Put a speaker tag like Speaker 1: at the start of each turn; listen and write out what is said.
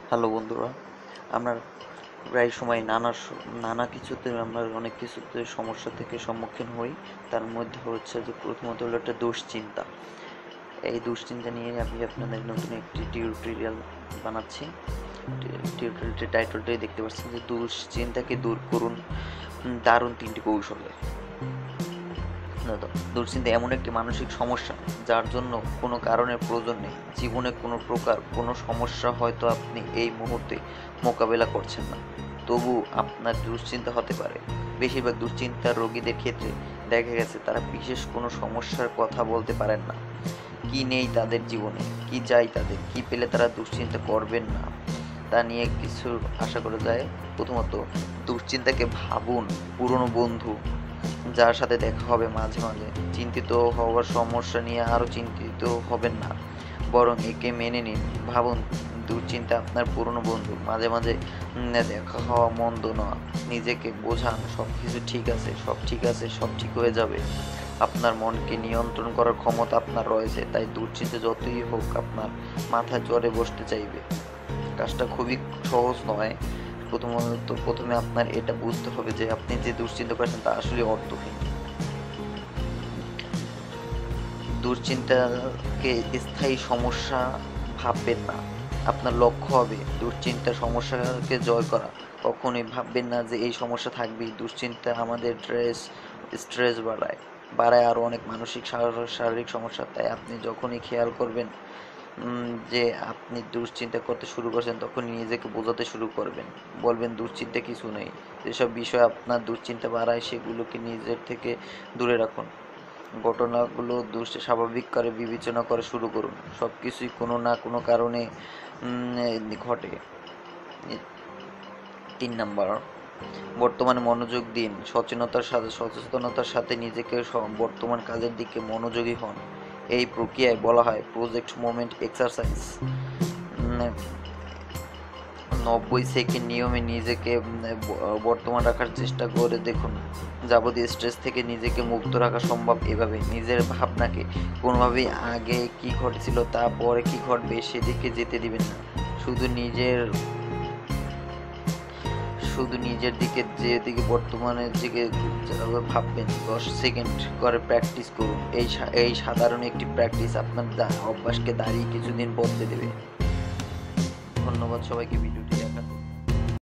Speaker 1: Hello বন্ধুরা, আমরা প্রায় সময় নানা কিছুতে আমরা অনেক কিছুতে সমস্যা থেকে সম্মুখীন হই। তার মধ্যে হচ্ছে যে প্রথমত হলো একটা দুশ্চিন্তা। এই দুশ্চিন্তা নিয়ে আমি আপনাদের নতুন একটি টিউটোরিয়াল বানাচ্ছি। টিউটোরিয়ালটির টাইটেলটাই দেখতে পাচ্ছেন যে দুশ্চিন্তাকে দূর করুন দারুণ 3টি কৌশলে। দুশ্চিন্তা এমন একটি মানসিক সমস্যা যার জন্য কোনো কারণের প্রয়োজন নেই। জীবনে কোনো সমস্যা হয়তো আপনি এই মুহূর্তে মোকাবেলা করছেন না, তবু আপনার দুশ্চিন্তা হতে পারে। বেশিরভাগ দুশ্চিন্তার রোগীদের ক্ষেত্রে দেখা গেছে তারা বিশেষ কোনো সমস্যার কথা বলতে পারেন না। কি নেই তাদের জীবনে, কি চাই তাদের, কি পেলে তারা দুশ্চিন্তা করবেন না, তা নিয়ে কিছু আশা করা যায়। প্রথমত, দুশ্চিন্তাকে ভাবুন পুরনো বন্ধু, যার সাথে দেখা হবে মাঝে মাঝে। চিন্তিত হওয়ার সমস্যা নিয়ে আরও চিন্তিত হবেন না, বরং একে মেনে নিন। ভাবুন দুশ্চিন্তা আপনার পুরনো বন্ধু, মাঝে মাঝে দেখা হওয়া মন্দ নয়। নিজেকে বোঝান সব কিছু ঠিক আছে, সব ঠিক আছে, সব ঠিক হয়ে যাবে। আপনার মনকে নিয়ন্ত্রণ করার ক্ষমতা আপনার রয়েছে, তাই দুশ্চিন্তা যতই হোক আপনার মাথায় চড়ে বসতে চাইবে। কাজটা খুবই সহজ নয়। প্রথমে আপনার এটা বুঝতে হবে যে আপনি যে দুশ্চিন্তা করছেন তা আসলে অর্থহীন। দুশ্চিন্তাকে স্থায়ী সমস্যা ভাববেন না। আপনার লক্ষ্য হবে দুশ্চিন্তার সমস্যাকে জয় করা। কখনোই ভাববেন না যে এই সমস্যা থাকবেই। দুশ্চিন্তা আমাদের স্ট্রেস বাড়ায় আরও অনেক মানসিক শারীরিক সমস্যা। তাই আপনি যখনই খেয়াল করবেন যে আপনি দুশ্চিন্তা করতে শুরু করছেন, তখন নিজেকে বোঝাতে শুরু করবেন। বলবেন দুশ্চিন্তা কিছু নেই। যেসব বিষয় আপনার দুশ্চিন্তা বাড়ায় সেগুলোকে নিজের থেকে দূরে রাখুন। ঘটনাগুলো স্বাভাবিক করে বিবেচনা করে শুরু করুন। সব কিছুই কোনো না কোনো কারণে ঘটে। 3 নাম্বার, বর্তমানে মনোযোগ দিন। সচেতনতার সাথে নিজেকে বর্তমান কাজের দিকে মনোযোগী হন। এই প্রক্রিয়ায় বলা হয় প্রজেক্ট মোমেন্ট এক্সারসাইজ। 90 সেকেন্ড নিয়মে নিজেকে বর্তমান রাখার চেষ্টা করে দেখুন। যাবতীয় স্ট্রেস থেকে নিজেকে মুক্ত রাখা সম্ভব এভাবে। নিজের ভাবনাকে কোনোভাবেই আগে কি ঘটেছিল তা পরে কি ঘটবে সেদিকে যেতে দিবেন না। শুধু নিজের দিকে যেদিকে বর্তমানের দিকে ভাববেন। 10 সেকেন্ড করে প্র্যাকটিস করুন। এই সাধারণ একটি প্র্যাকটিস আপনার অভ্যাসকে দাঁড়িয়ে কিছুদিন বদলে দেবে। ধন্যবাদ সবাইকে ভিডিওটি দেখার জন্য।